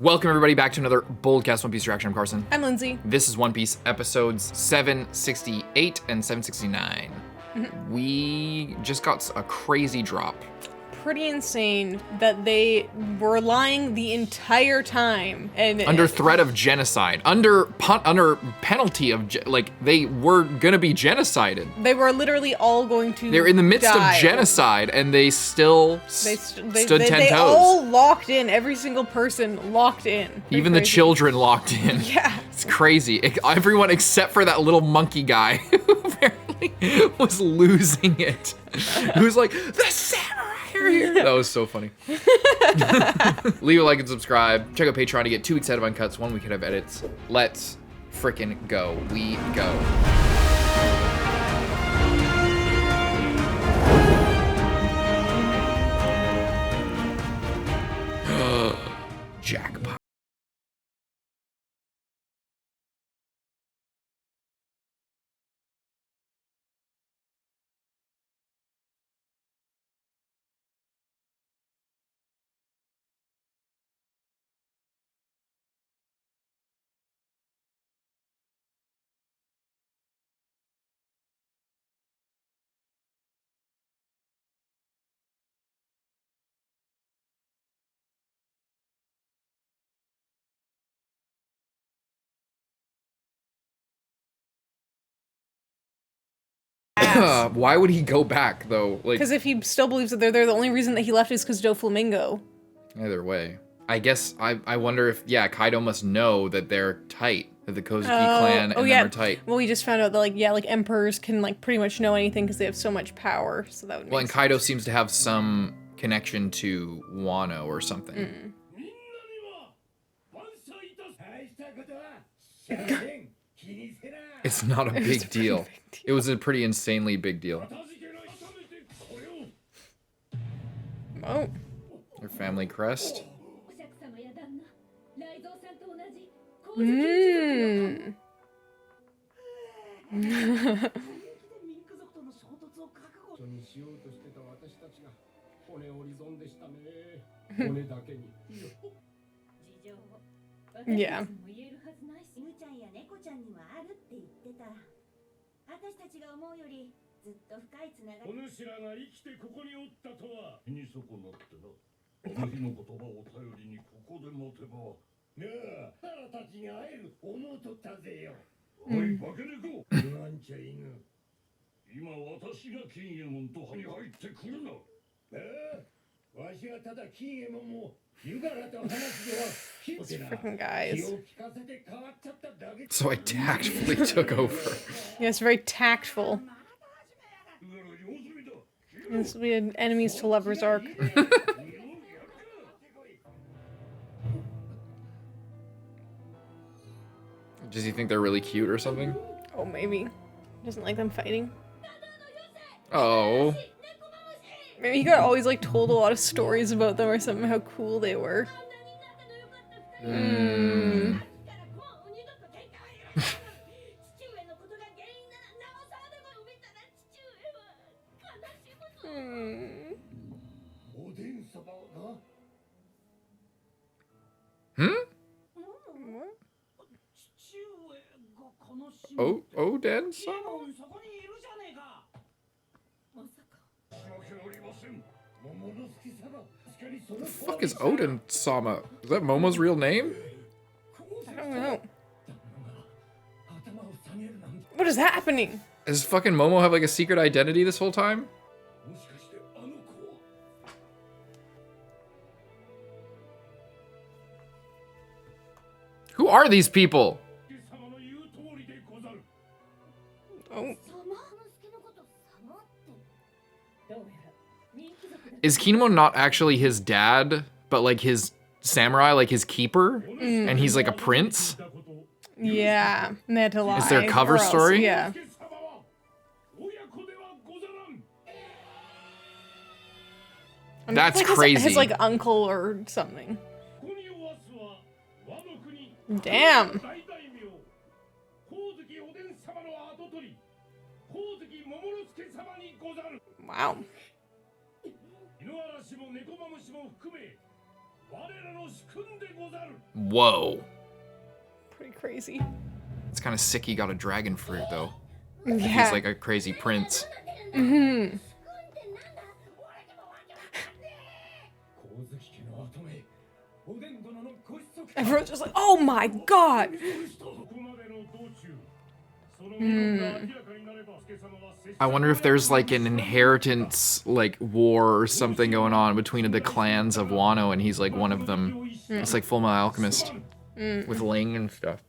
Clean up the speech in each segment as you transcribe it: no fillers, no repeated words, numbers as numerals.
Welcome everybody back to another BOLDcast One Piece reaction. I'm Carson. I'm Lindsay. This is One Piece episodes 768 and 769. We just got a crazy drop. Pretty insane that they were lying the entire time and under threat of genocide, under penalty of they were gonna be genocided. They were literally all going to. They're in the midst die. of genocide, and they still stood 10 toes. They all locked in. Every single person locked in. Even the children locked in. Yeah, it's crazy. Everyone except for that little monkey guy who apparently was losing it. Who's like, the samurai are here. That was so funny. Leave a like and subscribe. Check out Patreon to get 2 weeks ahead of uncuts, 1 week ahead of edits. Let's frickin' go. We go. Jackpot. Why would he go back though? Like, because if he still believes that they're there, the only reason that he left is because Doflamingo. Either way, I guess I wonder if Kaido must know that they're tight, that the Kozuki clan and them are tight. Well, we just found out that emperors can pretty much know anything because they have so much power. So that would. Well, and Kaido seems to have some connection to Wano or something. It's not a big deal. It was a pretty insanely big deal. Oh. Their family crest. Mmm. Yeah. These freaking guys. So I tactfully took over. Yeah, it's very tactful. This will be an enemies to lovers arc. Does he think they're really cute or something? Oh, maybe. Doesn't like them fighting. Oh. Maybe he got always told a lot of stories about them or something, how cool they were. Hmm. Oh, Oden-sama? The fuck is Oden-sama? Is that Momo's real name? I don't know. What is happening? Does fucking Momo have a secret identity this whole time? Who are these people? Oh. Is Kinemon not actually his dad, but his samurai, his keeper? And he's a prince? Yeah. And they had to lie. Is there a cover or else- story? Yeah. I mean, That's it's crazy. His uncle or something. Damn. Wow. Whoa. Pretty crazy. It's kind of sick he got a dragon fruit, though. Yeah. He's like a crazy prince. Mm-hmm. Everyone's just like, oh my god! I wonder if there's like an inheritance like war or something going on between the clans of Wano, and he's like one of them. It's like Full Metal Alchemist with Ling and stuff.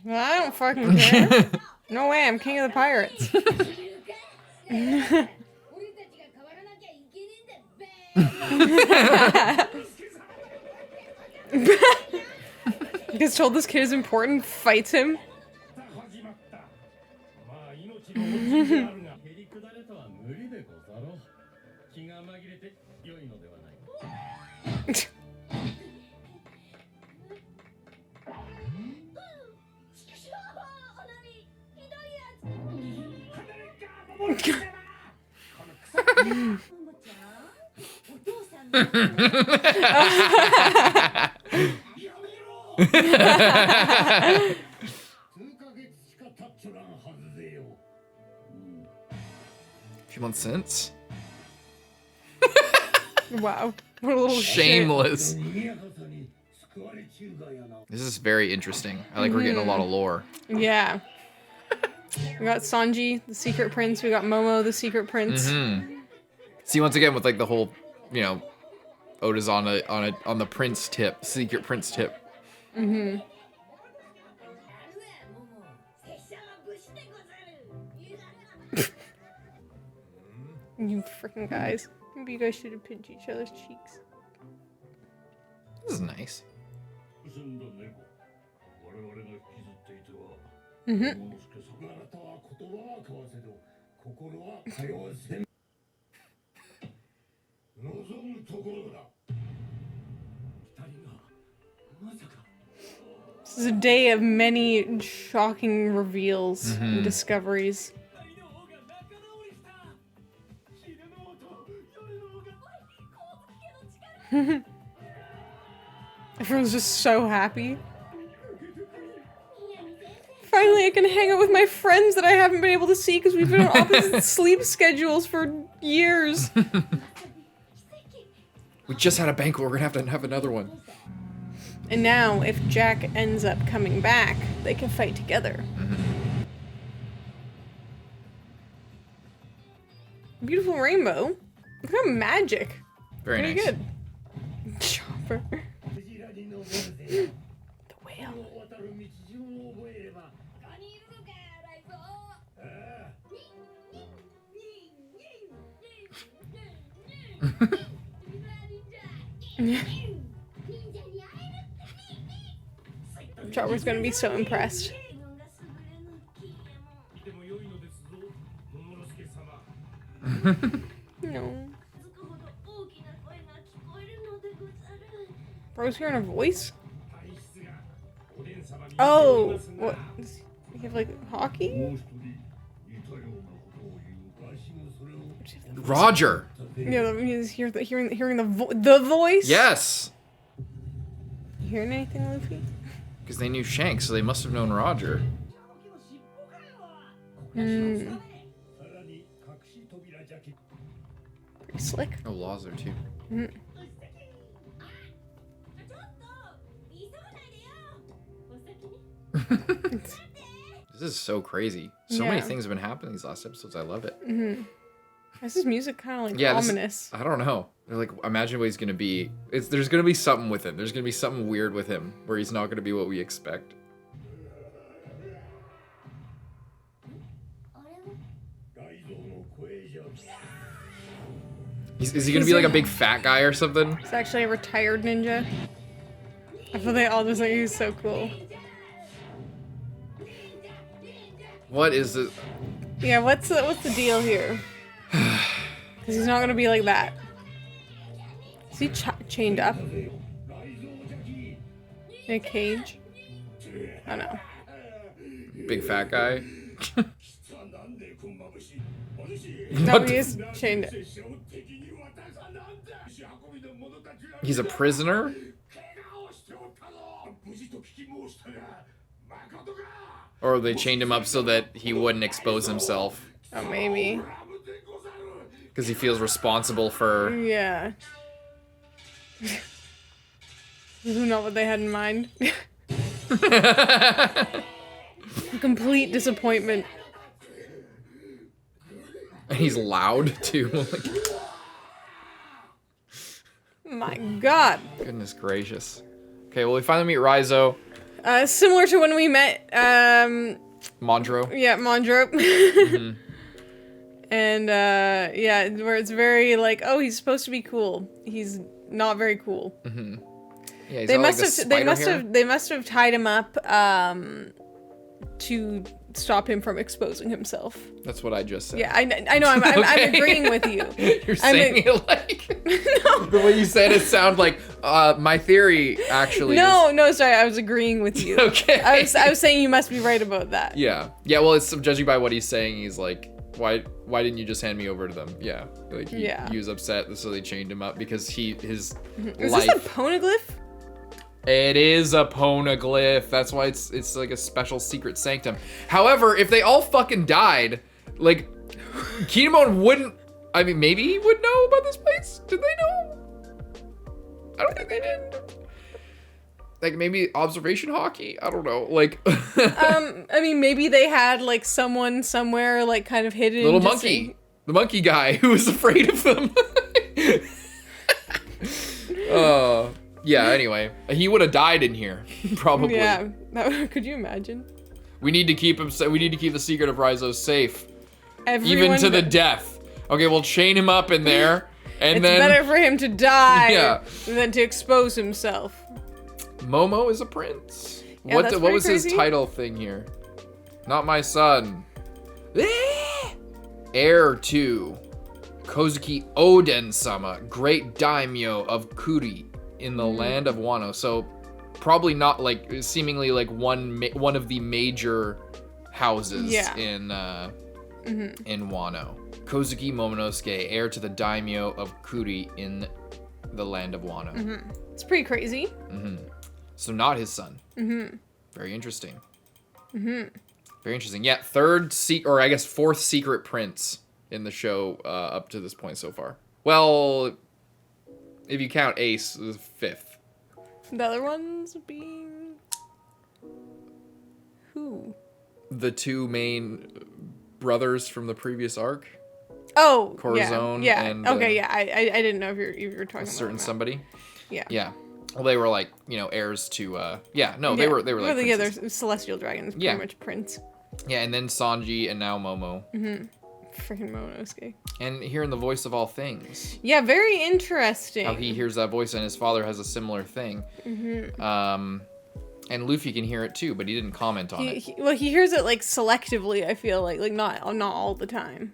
Well, I don't fucking care. No way, I'm king of the pirates. Gets told this kid is important, fights him. A few months since. Wow, what a little Shameless. shit. This is very interesting. I like we're getting a lot of lore. Yeah. We got Sanji, the secret prince. We got Momo, the secret prince. See, once again with like the whole, you know, Oda's on the prince tip, secret prince tip. You freaking guys. Maybe you guys should have pinched each other's cheeks. This is nice. This is a day of many shocking reveals and discoveries. Everyone's just so happy. Finally, I can hang out with my friends that I haven't been able to see because we've been on opposite sleep schedules for years. We just had a banquet. We're gonna have another one. And now, if Jack ends up coming back, they can fight together. Beautiful rainbow. Look at magic. Very Pretty nice. good. Chopper. The whale. Chopper's gonna be so impressed. No. Bro's hearing a voice? Oh! What? Does he have like hockey? Roger. Yeah, he's hearing the voice? Yes. You hearing anything, Luffy? Because they knew Shanks, so they must have known Roger. Pretty slick. Oh, Laws there too. This is so crazy. So many things have been happening these last episodes. I love it. This is music kind of like ominous. I don't know. Like, imagine what he's gonna be. There's gonna be something with him. There's gonna be something weird with him where he's not gonna be what we expect. Is he gonna be like a big fat guy or something? He's actually a retired ninja. I feel they all just think he's so cool. What is it? Yeah, what's the deal here? Because he's not gonna be like that. Is he chained up? In a cage? Oh no. Big fat guy. No, he is chained up. He's a prisoner? Or they chained him up so that he wouldn't expose himself. Oh, maybe. Because he feels responsible for... Yeah. This is not what they had in mind. Complete disappointment. And he's loud, too. My god. Goodness gracious. Okay, well, we finally meet Raizo. Similar to when we met, Mondro. yeah, Mondro. And, yeah, where it's very, like, oh, he's supposed to be cool. He's not very cool. Yeah, he's They got, must like, the spider hair. they must have tied him up, to stop him from exposing himself. That's what I just said. Yeah, I know, I'm Okay. agreeing with you. You're saying it like... No. The way you said it sound like, my theory, actually No, sorry, I was agreeing with you. Okay. I was saying you must be right about that. Yeah. Yeah, well, it's judging by what he's saying, he's like, why didn't you just hand me over to them? Yeah. Like, he was upset, so they chained him up because his Is life... this a poneglyph? It is a poneglyph. That's why it's like a special secret sanctum. However, if they all fucking died, like, Kinemon wouldn't... I mean, maybe he would know about this place? Did they know? I don't think they did. Like, maybe observation hockey? I don't know. Like... I mean, maybe they had, like, someone somewhere, like, kind of hidden. Little monkey. The monkey guy who was afraid of them. Yeah, anyway. He would have died in here, probably. Yeah. Could you imagine? We need to keep him. We need to keep the secret of Raizo safe, Everyone even to the death. Okay, we'll chain him up in there, and it's then better for him to die than to expose himself. Momo is a prince. Yeah, What that's what pretty was his crazy. title thing here? Not my son. Heir to Kozuki Oden-sama, great daimyo of Kuri in the land of Wano. So probably not like seemingly like one of the major houses in Wano. Kozuki Momonosuke, heir to the daimyo of Kuri in the land of Wano. It's pretty crazy. So not his son. Very interesting. Very interesting. Yeah, fourth secret prince in the show up to this point so far. Well, if you count Ace, the fifth. The other ones being... Who? The two main brothers from the previous arc. Oh, Corazon yeah. and... okay, yeah. I didn't know if you were talking a about certain that. somebody. Yeah. Yeah. Well, they were like, heirs to, they were like Well, yeah, princes. they're celestial dragons, pretty much prince. Yeah, and then Sanji and now Momo. Freaking Momonosuke. And hearing the voice of all things. Yeah, very interesting. How he hears that voice and his father has a similar thing. And Luffy can hear it too, but he didn't comment on it. He hears it like selectively, I feel like not all the time.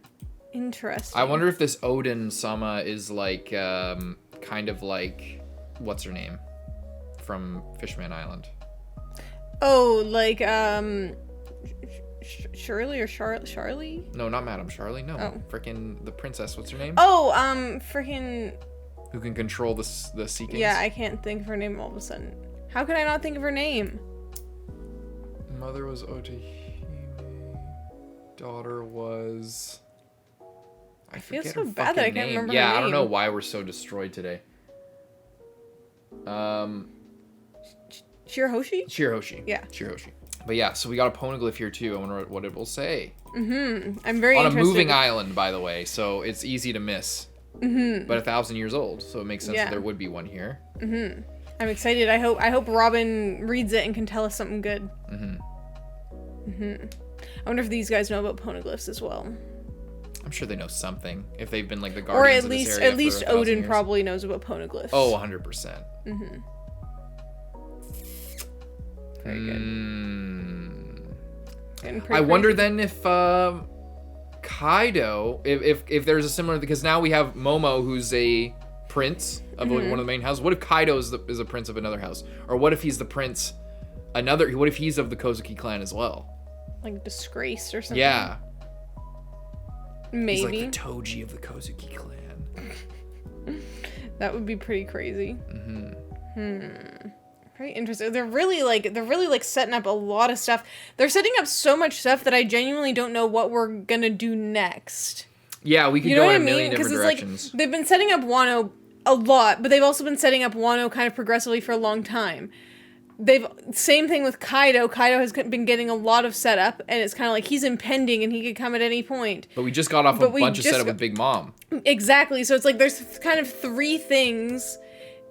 Interesting. I wonder if this Oden-sama is like, kind of like, what's her name? From Fishman Island. Oh, like, Shirley or Charlie? No, not Madame Charlie. No, Oh. frickin' the princess. What's her name? Oh, freaking... Who can control the Sea Kings? Yeah, I can't think of her name all of a sudden. How could I not think of her name? Mother was Otahime. Daughter was... I feel forget so her bad that I fucking can't name. remember Yeah, her I don't know name. why we're so destroyed today. Shirahoshi? Shirahoshi. Yeah. Shirahoshi. But yeah, so we got a poneglyph here too. I wonder what it will say. I'm very On a interested. moving island, by the way, so it's easy to miss. But 1,000 years old, so it makes sense that there would be one here. I'm excited. I hope Robin reads it and can tell us something good. I wonder if these guys know about poneglyphs as well. I'm sure they know something if they've been like the Or guardians at of this least area at least for 1,000 Odin years. probably knows about poneglyphs. Oh, 100%. Very good. Getting pretty I wonder crazy. then if, Kaido, if there's a similar, because now we have Momo, who's a prince of one of the main houses. What if Kaido is a prince of another house? Or what if he's the prince, what if he's of the Kozuki clan as well? Like disgraced or something? Yeah. Maybe. He's like the Toji of the Kozuki clan. That would be pretty crazy. Very interesting. They're really like setting up a lot of stuff. They're setting up so much stuff that I genuinely don't know what we're gonna do next. Yeah, we could go in a million different directions. Like, they've been setting up Wano a lot, but they've also been setting up Wano kind of progressively for a long time. Same thing with Kaido. Kaido has been getting a lot of setup, and it's kind of like he's impending and he could come at any point. But we just got off a bunch of setup with Big Mom. Exactly. So it's like there's kind of 3 things,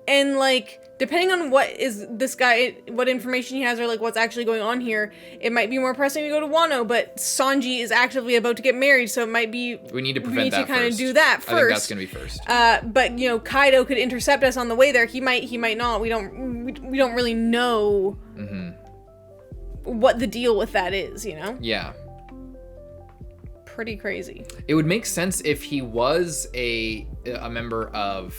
and like depending on what is this guy, what information he has, or like what's actually going on here, it might be more pressing to go to Wano. But Sanji is actively about to get married, so it might be we need to prevent that. Kind of do that first. I think that's gonna be first. But you know, Kaido could intercept us on the way there. He might not. We don't really know what the deal with that is. You know? Yeah. Pretty crazy. It would make sense if he was a member of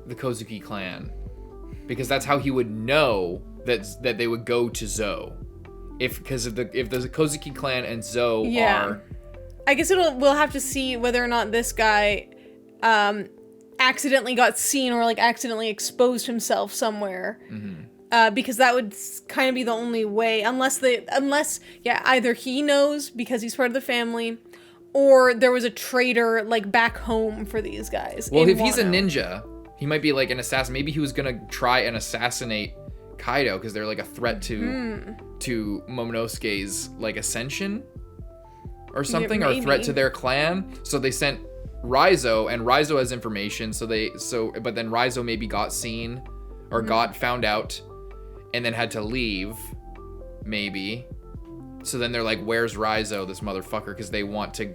the Kozuki clan, because that's how he would know that they would go to Zou. If there's a Kozuki clan and Zou are, I guess we'll have to see whether or not this guy accidentally got seen or like accidentally exposed himself somewhere. Because that would kind of be the only way, unless either he knows because he's part of the family, or there was a traitor like back home for these guys. Well, if he's a ninja, he might be like an assassin. Maybe he was gonna try and assassinate Kaido because they're like a threat to Momonosuke's like ascension or something, or a threat to their clan. So they sent Raizo, and Raizo has information. But then Raizo maybe got seen or got found out, and then had to leave, maybe. So then they're like, "Where's Raizo, this motherfucker?" Because they want to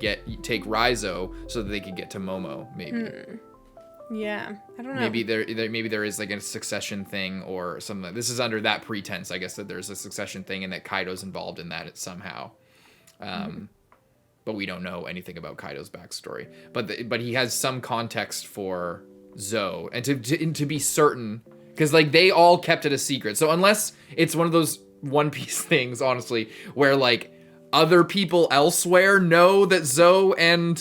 take Raizo so that they could get to Momo, maybe. Yeah, I don't know. Maybe there is like a succession thing or something. This is under that pretense, I guess, that there's a succession thing and that Kaido's involved in that somehow. But we don't know anything about Kaido's backstory. But he has some context for Zou, and to be certain, because like they all kept it a secret. So unless it's one of those One Piece things, honestly, where like other people elsewhere know that Zou and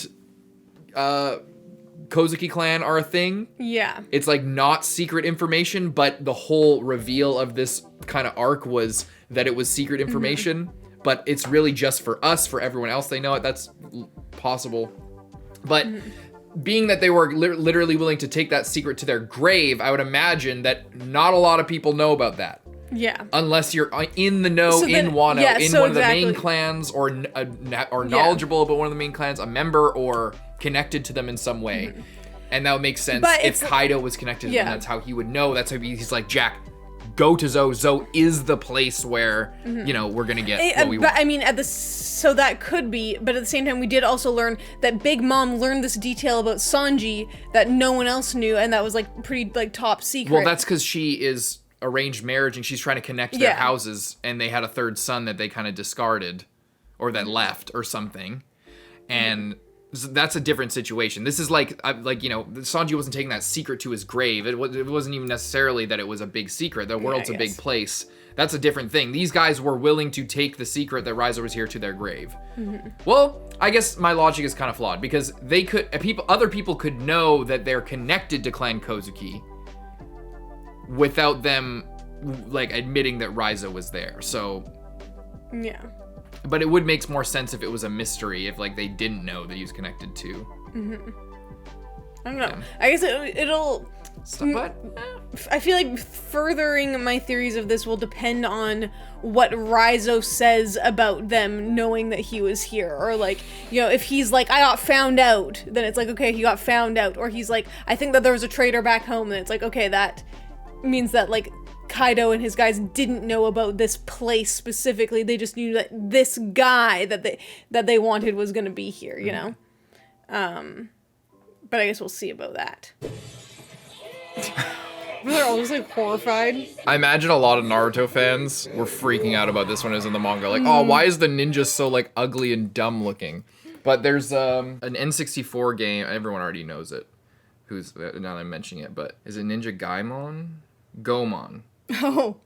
Kozuki clan are a thing. Yeah. It's like not secret information, but the whole reveal of this kind of arc was that it was secret information, but it's really just for us. For everyone else, they know it. That's possible. But being that they were literally willing to take that secret to their grave, I would imagine that not a lot of people know about that. Yeah. Unless you're in the know, in Wano, one of the main clans, or knowledgeable about one of the main clans, a member, or connected to them in some way. And that would make sense if Kaido was connected to them. That's how he would know. That's how he's like, Jack, go to Zou. Zou is the place where, we're going to get what we want. But I mean, so that could be, but at the same time, we did also learn that Big Mom learned this detail about Sanji that no one else knew, and that was like pretty like top secret. Well, that's because she is arranged marriage and she's trying to connect their houses, and they had a third son that they kind of discarded or that left or something. And that's a different situation. This is like Sanji wasn't taking that secret to his grave. It wasn't even necessarily that it was a big secret. The world's a big place. That's a different thing. These guys were willing to take the secret that Raizo was here to their grave. Well, I guess my logic is kind of flawed, because other people could know that they're connected to Clan Kozuki without them like admitting that Raizo was there. So yeah. But it would make more sense if it was a mystery, if like they didn't know that he was connected to. I don't know. Yeah. I guess it'll. I feel like furthering my theories of this will depend on what Raizo says about them knowing that he was here, or like, if he's like, I got found out, then it's like, okay, he got found out, or he's like, I think that there was a traitor back home, then it's like, okay, that means that like Kaido and his guys didn't know about this place specifically. They just knew that this guy that they wanted was going to be here, But I guess we'll see about that. They're all just like horrified. I imagine a lot of Naruto fans were freaking out about this when it was in the manga. Like, oh, why is the ninja so like ugly and dumb looking? But there's an N64 game. Everyone already knows it. Who's now that I'm mentioning it, but is it Ninja Gaimon? Gomon. Oh.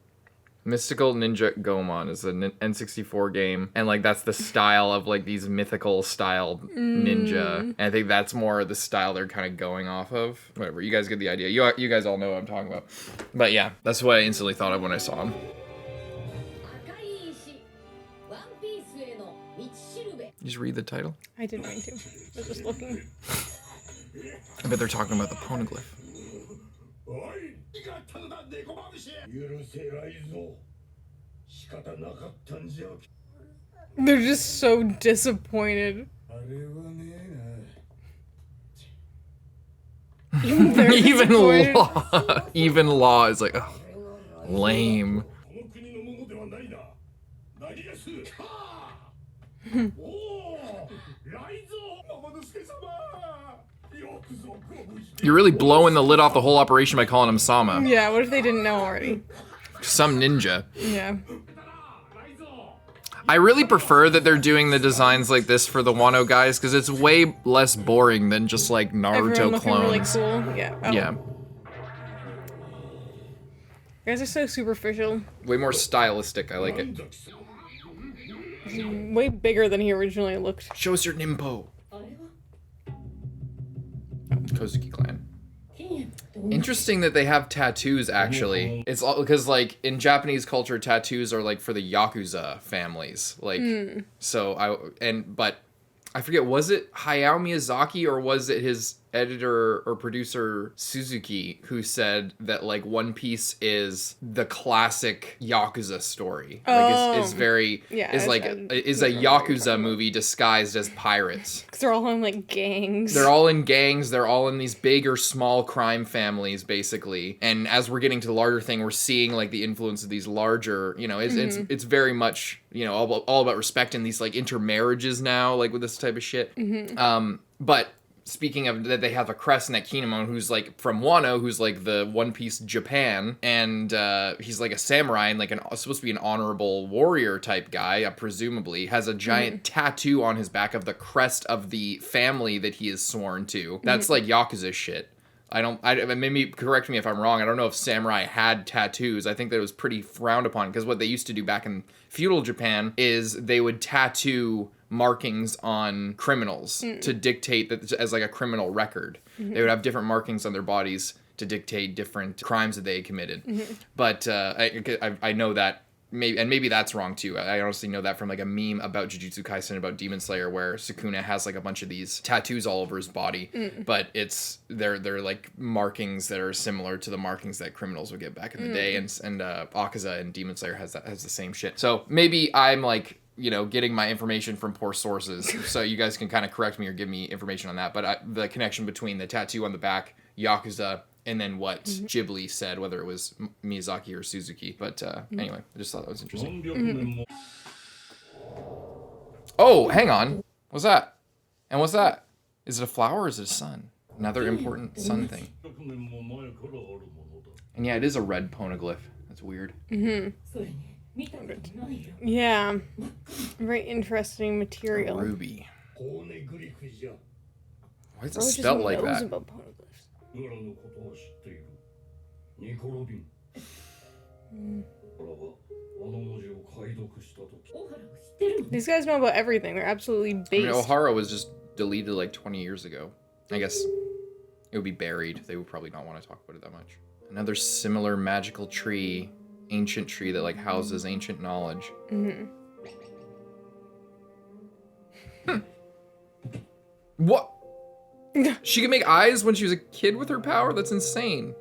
Mystical Ninja Gomon is an N64 game, and like that's the style of like these mythical style ninja, and I think that's more the style they're kind of going off of. Whatever, you guys get the idea. You guys all know what I'm talking about. But yeah, that's what I instantly thought of when I saw him. You just read the title? I didn't mean to. I was just looking. I bet they're talking about the poneglyph. They're just so disappointed. Even law is like, oh, lame. You're really blowing the lid off the whole operation by calling him Sama. Yeah, what if they didn't know already? Some ninja. Yeah. I really prefer that they're doing the designs like this for the Wano guys, because it's way less boring than just like Naruto clones. Really cool. Yeah. Oh. Yeah. You guys are so superficial. Way more stylistic. I like it. He's way bigger than he originally looked. Show us your Nimpo. Kozuki clan. Interesting that they have tattoos, actually. It's all because, like, in Japanese culture, tattoos are, like, for the Yakuza families. Like, but I forget, was it Hayao Miyazaki or was it his editor or producer Suzuki who said that, like, One Piece is the classic Yakuza story? Like, it's very, is a Yakuza movie disguised as pirates. Because they're all in, like, gangs. They're all in gangs. They're all in these big or small crime families, basically. And as we're getting to the larger thing, we're seeing, like, the influence of these larger, you know, it's very much, you know, all about respecting these, like, intermarriages now, like, with this type of shit. But speaking of that, they have a crest in that Kinemon who's like from Wano, who's like the One Piece Japan, and he's like a samurai and like supposed to be an honorable warrior type guy, presumably has a giant tattoo on his back of the crest of the family that he is sworn to. That's like Yakuza shit. Maybe correct me if I'm wrong. I don't know if samurai had tattoos. I think that it was pretty frowned upon, because what they used to do back in feudal Japan is they would tattoo markings on criminals to dictate that as like a criminal record. They would have different markings on their bodies to dictate different crimes that they had committed. But I know that maybe that's wrong too. I honestly know that from like a meme about Jujutsu Kaisen about Demon Slayer, where Sukuna has like a bunch of these tattoos all over his body, but they're like markings that are similar to the markings that criminals would get back in the day, and Akaza and Demon Slayer has the same shit. So maybe I'm like, you know, getting my information from poor sources, so you guys can kind of correct me or give me information on that. But the connection between the tattoo on the back, Yakuza, and then what Ghibli said, whether it was Miyazaki or Suzuki. But anyway, I just thought that was interesting. Oh, hang on. What's that? And what's that? Is it a flower or is it a sun? Another important sun thing. And yeah, it is a red poneglyph. That's weird. Yeah. Very interesting material. A ruby. Why is it spelled like that? About poneglyphs. These guys know about everything. They're absolutely based. I mean, Ohara was just deleted like 20 years ago. I guess it would be buried. They would probably not want to talk about it that much. Another similar magical tree, ancient tree that like houses ancient knowledge. What? She could make eyes when she was a kid with her power? That's insane.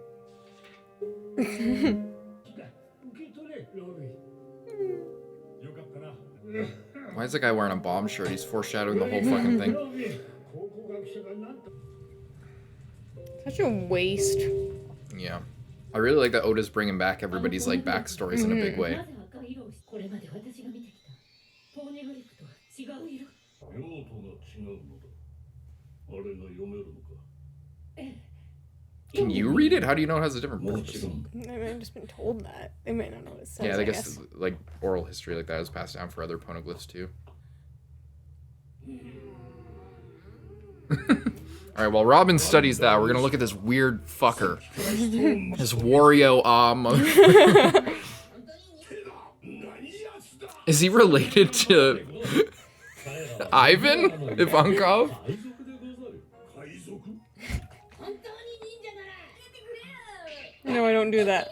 Why is that guy wearing a bomb shirt? He's foreshadowing the whole fucking thing. Such a waste. Yeah. I really like that Oda's bringing back everybody's like backstories in a big way. Can you read it? How do you know it has a different purpose? I've just been told that. They might not know what it says. Yeah, I guess like oral history like that is passed down for other poneglyphs too. All right, while Robin studies that, we're gonna look at this weird fucker. This Wario Is he related to Ivan Ivankov? No, I don't do that.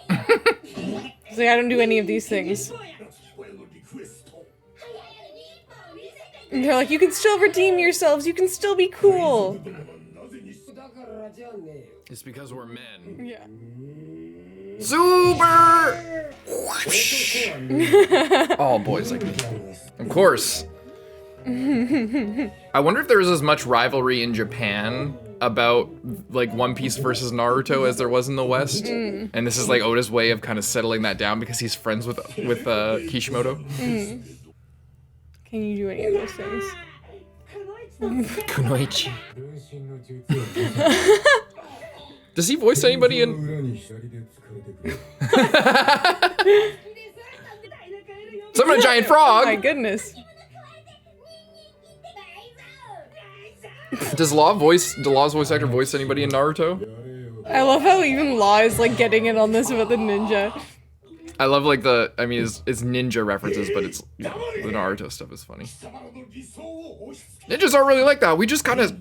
It's like, I don't do any of these things. And they're like, you can still redeem yourselves, you can still be cool. It's because we're men. Yeah. Super! All boys like me. Of course. I wonder if there's as much rivalry in Japan about like One Piece versus Naruto as there was in the West. And this is like Oda's way of kind of settling that down because he's friends with Kishimoto. Can you do any of those things? Kunoichi. Does he voice anybody in? Summon a giant frog! Oh my goodness. Does Law's voice actor voice anybody in Naruto? I love how even Law is like getting in on this about the ninja. I love like it's ninja references, but it's, you know, the Naruto stuff is funny. Ninjas aren't really like that. We just kind of.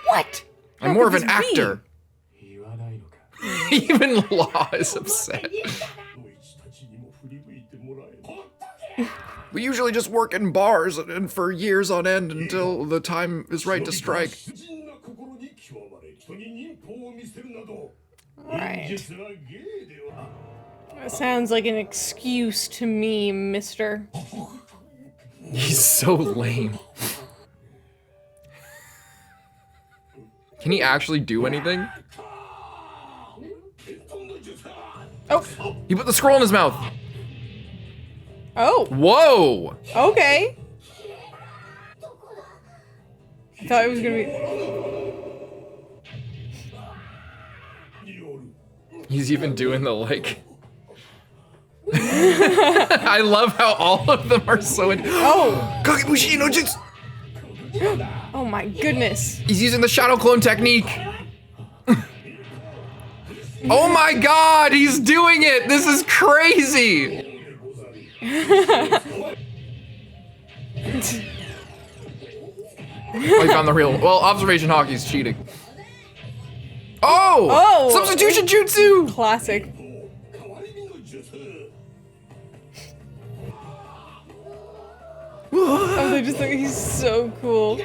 What? I'm more of an actor. Even Law is upset. We usually just work in bars and for years on end until the time is right to strike. Alright. That sounds like an excuse to me, mister. He's so lame. Can he actually do anything? Oh. He put the scroll in his mouth. Oh. Whoa. Okay. I thought it was gonna be... He's even doing the like... I love how all of them are so in... Oh! Kagebushi no Jutsu! Oh my goodness. He's using the shadow clone technique. Oh my god, he's doing it! This is crazy! Oh, he found the real... Well, observation hockey's cheating. Oh! Oh! Substitution jutsu! Classic. Oh, they just think he's so cool.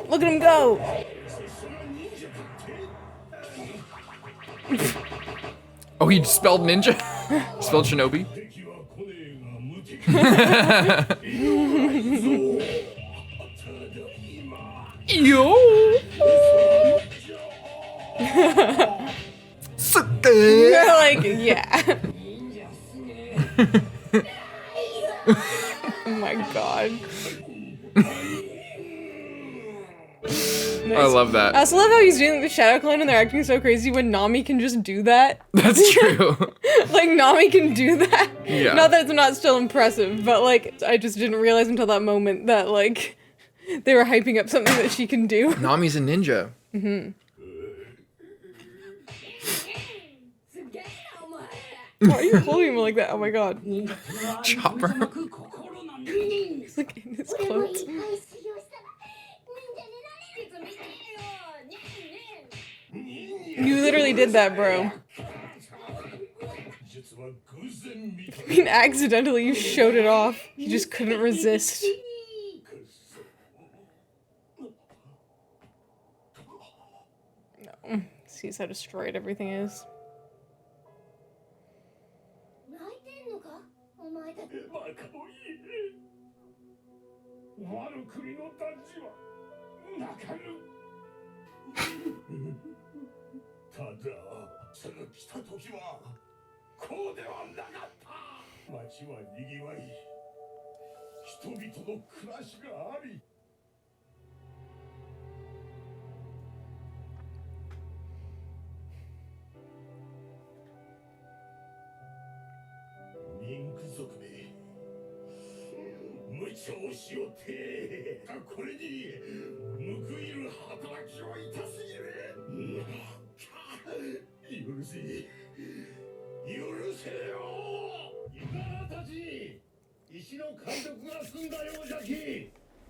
Look at him go! Oh, he spelled ninja? Spelled shinobi? Yo! They're like, yeah. Oh my god. Nice. I love that. I also love how he's doing the shadow clone and they're acting so crazy when Nami can just do that. That's true. Like, Nami can do that. Yeah. Not that it's not still impressive, but like, I just didn't realize until that moment that like, they were hyping up something that she can do. Nami's a ninja. Mm-hmm. Why are you holding him like that? Oh my god. Chopper. He's like in his clothes. You literally did that, bro. I mean, accidentally you showed it off. You just couldn't resist. No. Sees how destroyed everything is.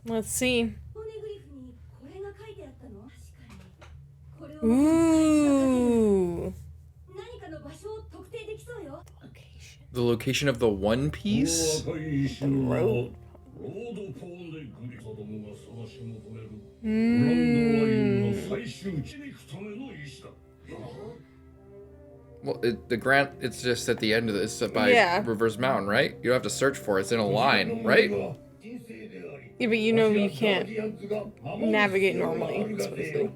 Let's see. Ooh. The location of the One Piece? The road. Well, it's just at the end of this, by Reverse Mountain, right? You don't have to search for it. It's in a line, right? Yeah, but you know you can't navigate normally, supposedly.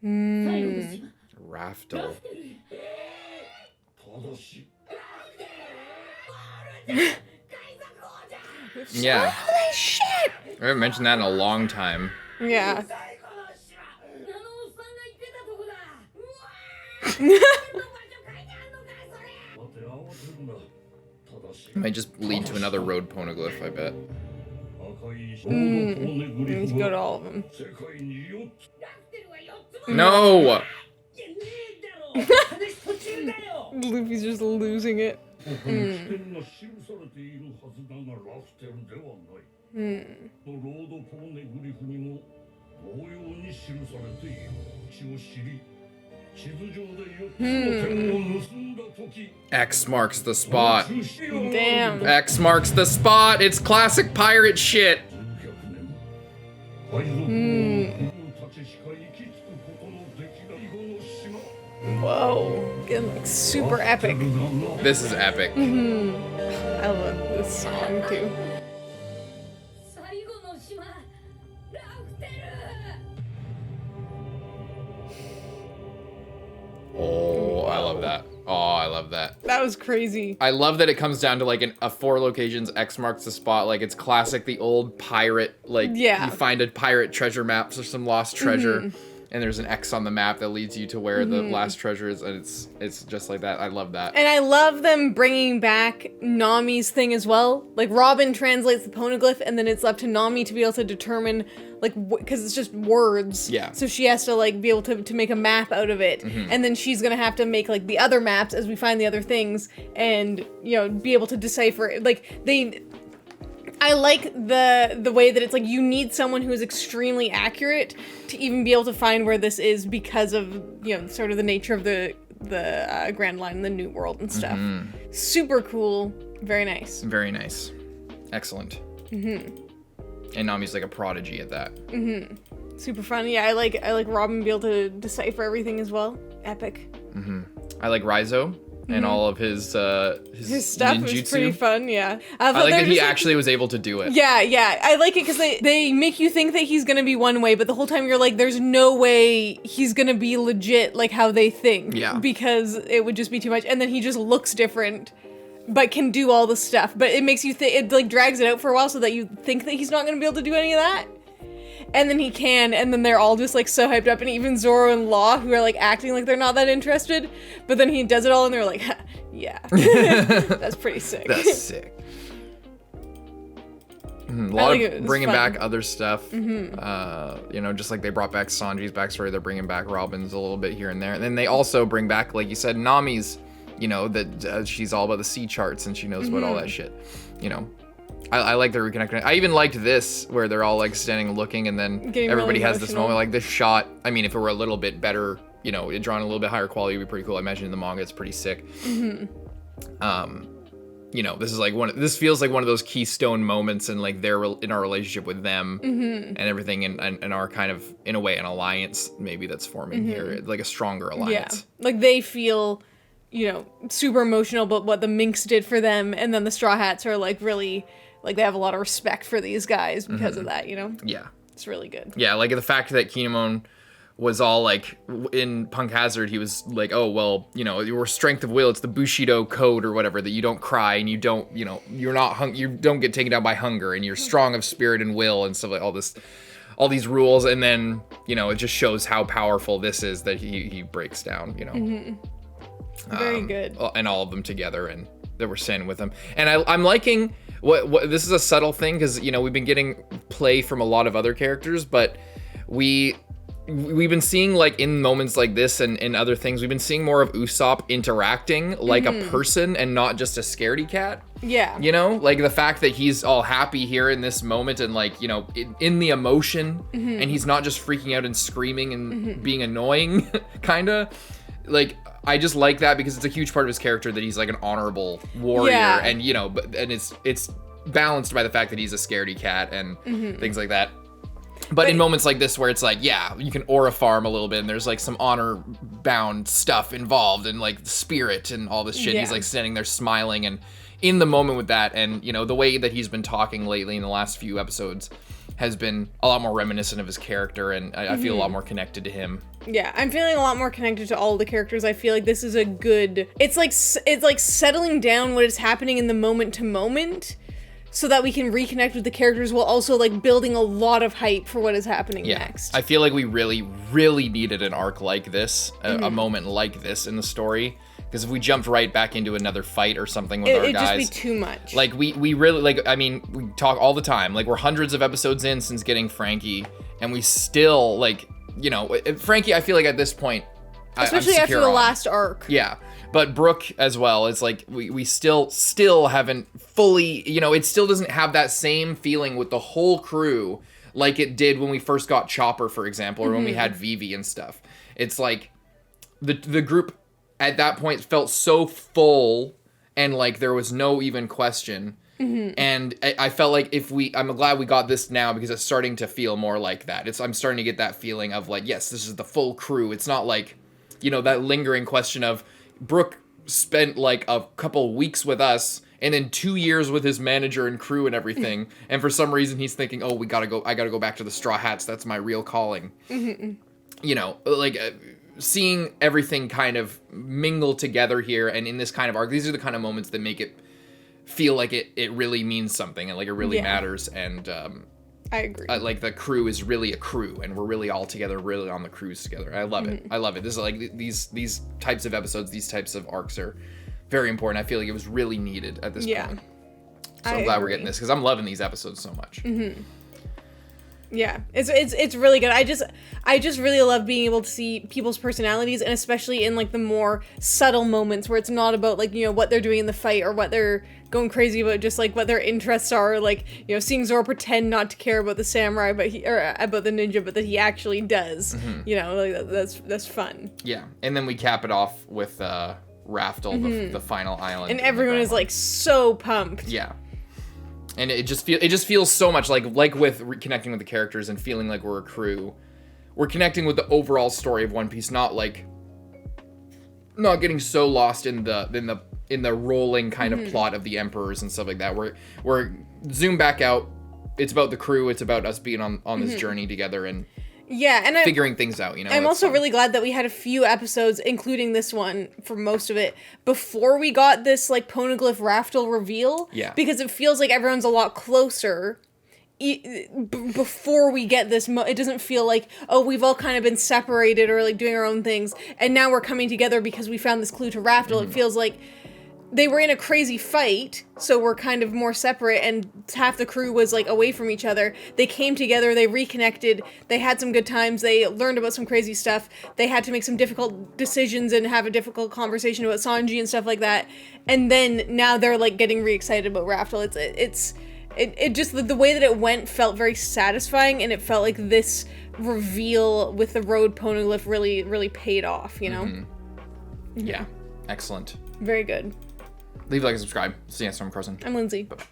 Raftel. Yeah. Holy shit! I haven't mentioned that in a long time. Yeah. Might just lead to another road poneglyph, I bet. You need to go to all of them. No! Luffy's just losing it. X marks the spot. Damn. X marks the spot. It's classic pirate shit. Whoa. Getting like super epic. This is epic. I love this song too. Oh, I love that. Oh, I love that. That was crazy. I love that it comes down to like a 4 locations, X marks the spot. Like it's classic, the old pirate, like you find a pirate treasure map for some lost treasure. And there's an X on the map that leads you to where the last treasure is, and it's just like that. I love that. And I love them bringing back Nami's thing as well. Like Robin translates the poneglyph, and then it's left to Nami to be able to determine, like, because it's just words. Yeah. So she has to like be able to make a map out of it, and then she's gonna have to make like the other maps as we find the other things, and be able to decipher it. Like I like the way that it's like you need someone who is extremely accurate to even be able to find where this is because of sort of the nature of the Grand Line and the New World and stuff. Super cool, very nice. Very nice, excellent. And Nami's like a prodigy at that. Super fun. Yeah, I like Robin be able to decipher everything as well. Epic. I like Raizo. And all of his stuff ninjutsu. Is pretty fun, yeah. I like that he actually was able to do it. Yeah. I like it because they make you think that he's gonna be one way, but the whole time you're like, there's no way he's gonna be legit like how they think. Yeah. Because it would just be too much. And then he just looks different, but can do all the stuff. But it makes you think, it like drags it out for a while so that you think that he's not gonna be able to do any of that. And then he can, and then they're all just like so hyped up, and even Zoro and Law, who are like acting like they're not that interested, but then he does it all and they're like, yeah, that's pretty sick. That's sick. A lot of bringing back other stuff, just like they brought back Sanji's backstory, they're bringing back Robin's a little bit here and there, and then they also bring back, like you said, Nami's, that she's all about the sea charts and she knows about all that shit, I like the reconnecting. I even liked this, where they're all like standing looking, and then everybody has this moment, like this shot. I mean, if it were a little bit better, drawn a little bit higher quality, would be pretty cool. I imagine in the manga it's pretty sick. Mm-hmm. This is like this feels like one of those keystone moments in like in our relationship with them and everything, and our kind of, in a way, an alliance maybe that's forming here, like a stronger alliance. Yeah, like they feel, super emotional about what the minks did for them, and then the Straw Hats are like really. Like, they have a lot of respect for these guys because of that, Yeah. It's really good. Yeah, like the fact that Kinemon was all like, in Punk Hazard, he was like, oh, well, your strength of will, it's the Bushido code or whatever, that you don't cry and you don't, you're not you don't get taken down by hunger, and you're strong of spirit and will and stuff like all these rules. And then, it just shows how powerful this is that he breaks down, Very good. And all of them together, and that we're standing with him. And I'm liking what this is a subtle thing, because, you know, we've been getting play from a lot of other characters, but we've been seeing, like, in moments like this and other things, we've been seeing more of Usopp interacting like a person and not just a scaredy cat. Yeah. You know, like the fact that he's all happy here in this moment and, like, you know, in the emotion, and he's not just freaking out and screaming and being annoying, kind of. Like, I just like that because it's a huge part of his character that he's like an honorable warrior, and, you know, and it's balanced by the fact that he's a scaredy cat and things like that. But in moments like this where it's like, yeah, you can aura farm a little bit and there's like some honor bound stuff involved and like the spirit and all this shit. He's like standing there smiling and in the moment with that. And, you know, the way that he's been talking lately in the last few episodes has been a lot more reminiscent of his character, and I feel a lot more connected to him. Yeah, I'm feeling a lot more connected to all the characters. I feel like this is a good, it's like settling down what is happening in the moment to moment, so that we can reconnect with the characters while also like building a lot of hype for what is happening next. I feel like we really, really needed an arc like this, a moment like this in the story. Because if we jumped right back into another fight or something with our guys, it'd just be too much. Like we really, like, I mean, we talk all the time. Like, we're hundreds of episodes in since getting Franky, and we still, like, you know, Franky, I feel like at this point, especially after the last arc. Yeah. But Brooke as well, it's like we still haven't fully, you know, it still doesn't have that same feeling with the whole crew like it did when we first got Chopper, for example, or when we had Vivi and stuff. It's like the group at that point felt so full and like there was no even question. And I felt like I'm glad we got this now because it's starting to feel more like that. I'm starting to get that feeling of like, yes, this is the full crew. It's not like, you know, that lingering question of Brooke spent like a couple weeks with us and then 2 years with his manager and crew and everything. And for some reason he's thinking, oh, I gotta go back to the Straw Hats. That's my real calling. You know, like seeing everything kind of mingle together here and in this kind of arc, these are the kind of moments that make it feel like it really means something and like it really matters. And I agree. Like the crew is really a crew and we're really all together, really on the cruise together. I love it. I love it. This is like these types of episodes, these types of arcs are very important. I feel like it was really needed at this point. So I'm glad we're getting this because I'm loving these episodes so much. Yeah, it's really good. I just really love being able to see people's personalities, and especially in like the more subtle moments where it's not about like, you know, what they're doing in the fight or what they're going crazy about, just like what their interests are. Like, you know, seeing Zoro pretend not to care about the samurai, or about the ninja, but that he actually does. You know, like that's fun. Yeah, and then we cap it off with Raftel, the final island, and everyone is like so pumped. Yeah. And it just feels so much like with connecting with the characters and feeling like we're a crew. We're connecting with the overall story of One Piece, not getting so lost in the rolling kind of plot of the emperors and stuff like that. We're zoom back out. It's about the crew. It's about us being on this journey together and and figuring things out, you know. I'm also really glad that we had a few episodes, including this one for most of it, before we got this like Poneglyph Raftel reveal. Yeah. Because it feels like everyone's a lot closer before we get this. It doesn't feel like, oh, we've all kind of been separated or like doing our own things, and now we're coming together because we found this clue to Raftel. It feels like they were in a crazy fight, so we're kind of more separate, and half the crew was like away from each other. They came together, they reconnected, they had some good times, they learned about some crazy stuff, they had to make some difficult decisions and have a difficult conversation about Sanji and stuff like that, and then now they're like getting re-excited about Raftel. It just, the way that it went felt very satisfying, and it felt like this reveal with the Road Poneglyph really, really paid off, you know? Yeah, excellent. Very good. Leave a like and subscribe. See you next time, I'm Carson. I'm Lindsay. Bye-bye.